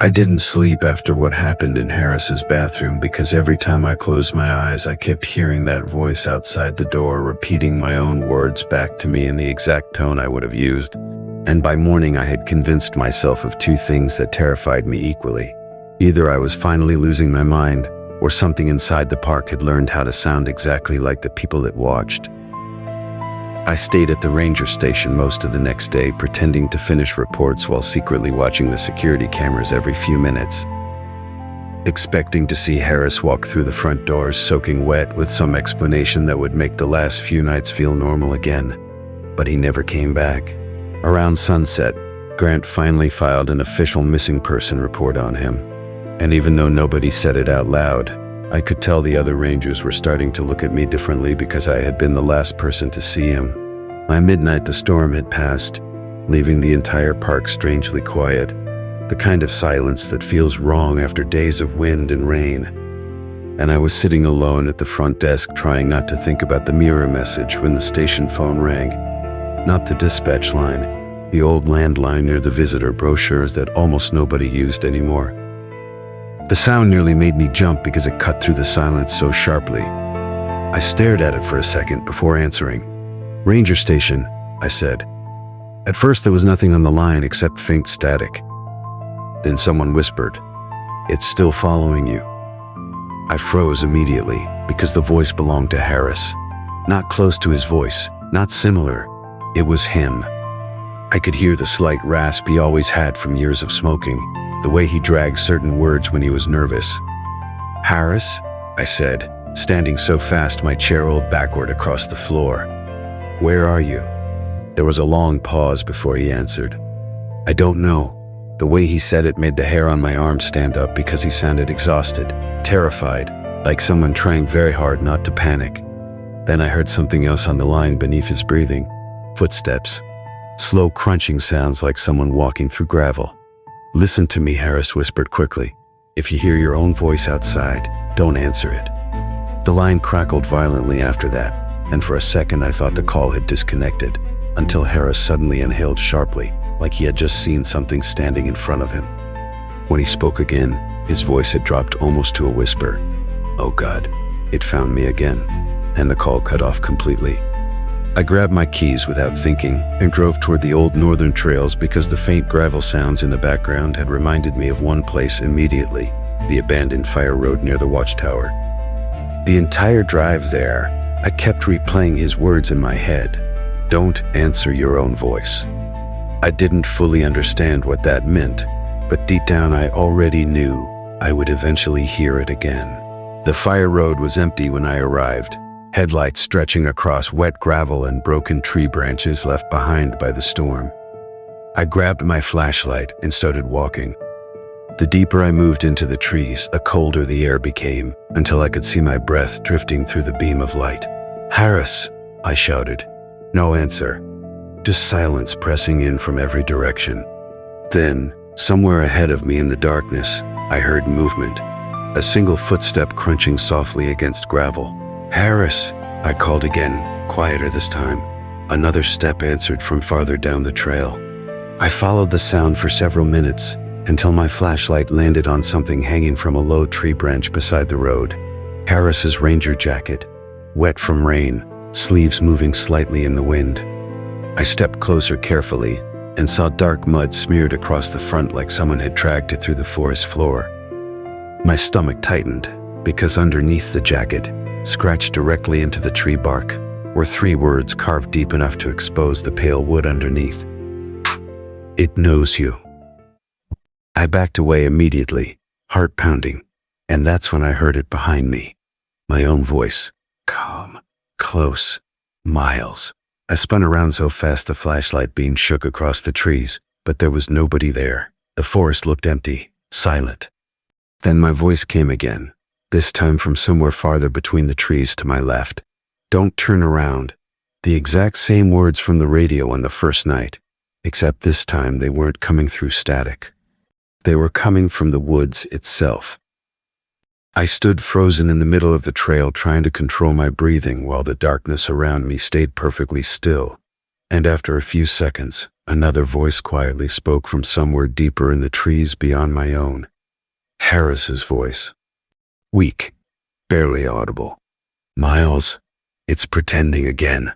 I didn't sleep after what happened in Harris's bathroom because every time I closed my eyes, I kept hearing that voice outside the door repeating my own words back to me in the exact tone I would have used. And by morning, I had convinced myself of two things that terrified me equally. Either I was finally losing my mind, or something inside the park had learned how to sound exactly like the people it watched. I stayed at the ranger station most of the next day, pretending to finish reports while secretly watching the security cameras every few minutes, expecting to see Harris walk through the front doors soaking wet with some explanation that would make the last few nights feel normal again. But he never came back. Around sunset, Grant finally filed an official missing person report on him. And even though nobody said it out loud, I could tell the other rangers were starting to look at me differently because I had been the last person to see him. By midnight, the storm had passed, leaving the entire park strangely quiet, the kind of silence that feels wrong after days of wind and rain. And I was sitting alone at the front desk trying not to think about the mirror message when the station phone rang. Not the dispatch line, the old landline near the visitor brochures that almost nobody used anymore. The sound nearly made me jump because it cut through the silence so sharply. I stared at it for a second before answering. "Ranger station," I said. At first there was nothing on the line except faint static. Then someone whispered, "It's still following you." I froze immediately because the voice belonged to Harris. Not close to his voice, not similar. It was him. I could hear the slight rasp he always had from years of smoking, the way he dragged certain words when he was nervous. "Harris?" I said, standing so fast my chair rolled backward across the floor. "Where are you?" There was a long pause before he answered. "I don't know." The way he said it made the hair on my arm stand up because he sounded exhausted, terrified, like someone trying very hard not to panic. Then I heard something else on the line beneath his breathing. Footsteps. Slow crunching sounds like someone walking through gravel. "Listen to me," Harris whispered quickly. "If you hear your own voice outside, don't answer it." The line crackled violently after that, and for a second I thought the call had disconnected, until Harris suddenly inhaled sharply, like he had just seen something standing in front of him. When he spoke again, his voice had dropped almost to a whisper. "Oh God, it found me again," and the call cut off completely. I grabbed my keys without thinking and drove toward the old northern trails because the faint gravel sounds in the background had reminded me of one place immediately, the abandoned fire road near the watchtower. The entire drive there, I kept replaying his words in my head. "Don't answer your own voice." I didn't fully understand what that meant, but deep down I already knew I would eventually hear it again. The fire road was empty when I arrived, headlights stretching across wet gravel and broken tree branches left behind by the storm. I grabbed my flashlight and started walking. The deeper I moved into the trees, the colder the air became, until I could see my breath drifting through the beam of light. "Harris!" I shouted. No answer. Just silence pressing in from every direction. Then, somewhere ahead of me in the darkness, I heard movement. A single footstep crunching softly against gravel. "Harris!" I called again, quieter this time. Another step answered from farther down the trail. I followed the sound for several minutes, until my flashlight landed on something hanging from a low tree branch beside the road. Harris's ranger jacket, wet from rain, sleeves moving slightly in the wind. I stepped closer carefully and saw dark mud smeared across the front like someone had dragged it through the forest floor. My stomach tightened because underneath the jacket, scratched directly into the tree bark, were 3 words carved deep enough to expose the pale wood underneath. "It knows you." I backed away immediately, heart pounding, and that's when I heard it behind me. My own voice, calm, close, miles. I spun around so fast the flashlight beam shook across the trees, but there was nobody there. The forest looked empty, silent. Then my voice came again, this time from somewhere farther between the trees to my left. "Don't turn around." The exact same words from the radio on the first night, except this time they weren't coming through static. They were coming from the woods itself. I stood frozen in the middle of the trail trying to control my breathing while the darkness around me stayed perfectly still. And after a few seconds, Another voice quietly spoke from somewhere deeper in the trees beyond my own. Harris's voice. Weak, barely audible. Miles, it's pretending again.